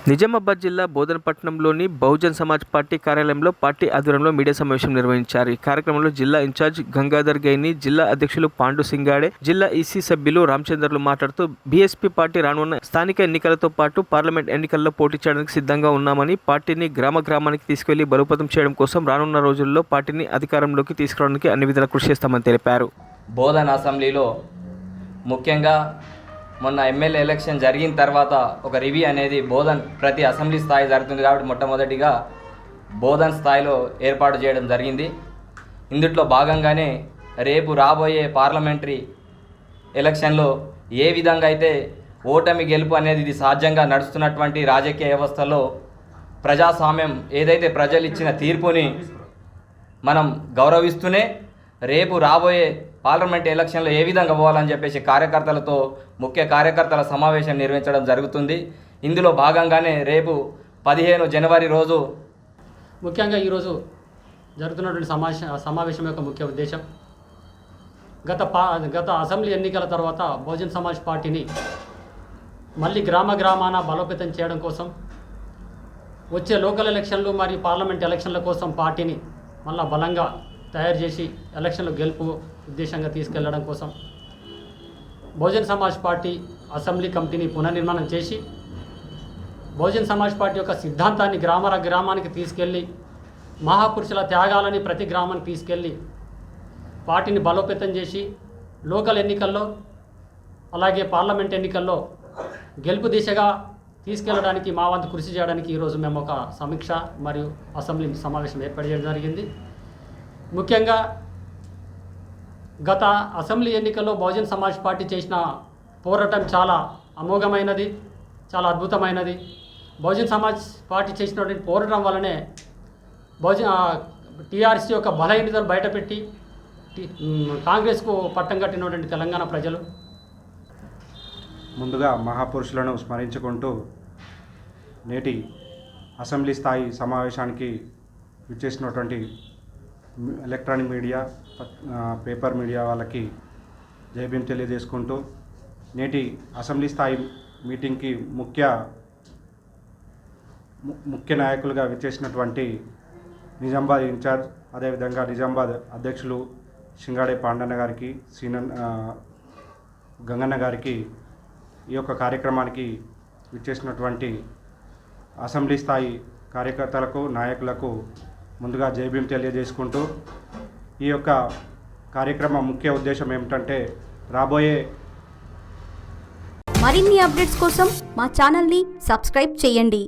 నిజామాబాద్ జిల్లా బోధనపట్నంలోని బహుజన్ సమాజ్ పార్టీ కార్యాలయంలో పార్టీ ఆధ్వర్యంలో మీడియా సమావేశం నిర్వహించారు. ఈ కార్యక్రమంలో జిల్లా ఇన్ఛార్జ్ గంగాధర్ గైని, జిల్లా అధ్యక్షులు పాండు సింగాడే, జిల్లా ఈసీ సభ్యులు రామచంద్రలు మాట్లాడుతూ బీఎస్పీ పార్టీ రానున్న స్థానిక ఎన్నికలతో పాటు పార్లమెంట్ ఎన్నికల్లో పోటీ చేయడానికి సిద్ధంగా ఉన్నామని, పార్టీని గ్రామానికి తీసుకెళ్లి బలోపేతం చేయడం కోసం రానున్న రోజుల్లో పార్టీని అధికారంలోకి తీసుకురావడానికి అన్ని విధాలా కృషి చేస్తామని తెలిపారు. బోధన్ అసెంబ్లీలో ముఖ్యంగా మొన్న ఎమ్మెల్యే ఎలక్షన్ జరిగిన తర్వాత ఒక రివ్యూ అనేది బోధన్ ప్రతి అసెంబ్లీ స్థాయి జరుగుతుంది కాబట్టి మొట్టమొదటిగా బోధన్ స్థాయిలో ఏర్పాటు చేయడం జరిగింది. ఇందులో భాగంగానే రేపు రాబోయే పార్లమెంటరీ ఎలక్షన్లో ఏ విధంగా అయితే ఓటమి గెలుపు అనేది ఇది సాధ్యంగా నడుస్తున్నటువంటి రాజకీయ వ్యవస్థలో ప్రజాస్వామ్యం ఏదైతే ప్రజలు ఇచ్చిన తీర్పుని మనం గౌరవిస్తూనే రేపు రాబోయే పార్లమెంట్ ఎలక్షన్లో ఏ విధంగా పోవాలని చెప్పేసి కార్యకర్తలతో ముఖ్య కార్యకర్తల సమావేశం నిర్వహించడం జరుగుతుంది. ఇందులో భాగంగానే రేపు 15 జనవరి రోజు ముఖ్యంగా ఈరోజు జరుగుతున్నటువంటి సమావేశం యొక్క ముఖ్య ఉద్దేశం గత అసెంబ్లీ ఎన్నికల తర్వాత బహుజన్ సమాజ్ పార్టీని మళ్ళీ గ్రామాన బలోపేతం చేయడం కోసం, వచ్చే లోకల్ ఎలక్షన్లు మరియు పార్లమెంట్ ఎలక్షన్ల కోసం పార్టీని మళ్ళా బలంగా తయారు చేసి ఎలక్షన్లో గెలుపు ఉద్దేశంగా తీసుకెళ్లడం కోసం బహుజన్ సమాజ్ పార్టీ అసెంబ్లీ కమిటీని పునర్నిర్మాణం చేసి బహుజన్ సమాజ్ పార్టీ యొక్క సిద్ధాంతాన్ని గ్రామానికి తీసుకెళ్ళి మహాపురుషుల త్యాగాలని ప్రతి గ్రామానికి తీసుకెళ్ళి పార్టీని బలోపేతం చేసి లోకల్ ఎన్నికల్లో అలాగే పార్లమెంట్ ఎన్నికల్లో గెలుపు దిశగా తీసుకెళ్లడానికి మా వంతు కృషి చేయడానికి ఈరోజు మేము ఒక సమీక్ష మరియు అసెంబ్లీ సమావేశం ఏర్పాటు చేయడం జరిగింది. ముఖ్యంగా గత అసెంబ్లీ ఎన్నికల్లో బహుజన్ సమాజ్ పార్టీ చేసిన పోరాటం చాలా అమోఘమైనది, చాలా అద్భుతమైనది. బహుజన్ సమాజ్ పార్టీ చేసినటువంటి పోరాటం వల్లనే టీఆర్ఎస్ యొక్క బలహీనతను బయటపెట్టి కాంగ్రెస్కు పట్టం కట్టినటువంటి తెలంగాణ ప్రజలు ముందుగా మహాపురుషులను స్మరించుకుంటూ నేటి అసెంబ్లీ స్థాయి సమావేశానికి విచ్చేసినటువంటి ఎలక్ట్రానిక్ మీడియా, పేపర్ మీడియా వాళ్ళకి జైభీం తెలియజేసుకుంటూ నేటి అసెంబ్లీ స్థాయి మీటింగ్కి ముఖ్య నాయకులుగా విచ్చేసినటువంటి నిజామాబాద్ ఇన్ఛార్జ్, అదేవిధంగా నిజామాబాద్ అధ్యక్షులు సింగాడే పాండన్న గారికి, గంగన్న గారికి, ఈ యొక్క కార్యక్రమానికి విచ్చేసినటువంటి అసెంబ్లీ స్థాయి కార్యకర్తలకు, నాయకులకు ముందుగా జైభీం తెలియజేసుకుంటూ ఈ యొక్క కార్యక్రమం ముఖ్య ఉద్దేశం ఏమిటంటే రాబోయే మరిన్ని అప్డేట్స్ కోసం మా ఛానల్ని సబ్స్క్రైబ్ చేయండి.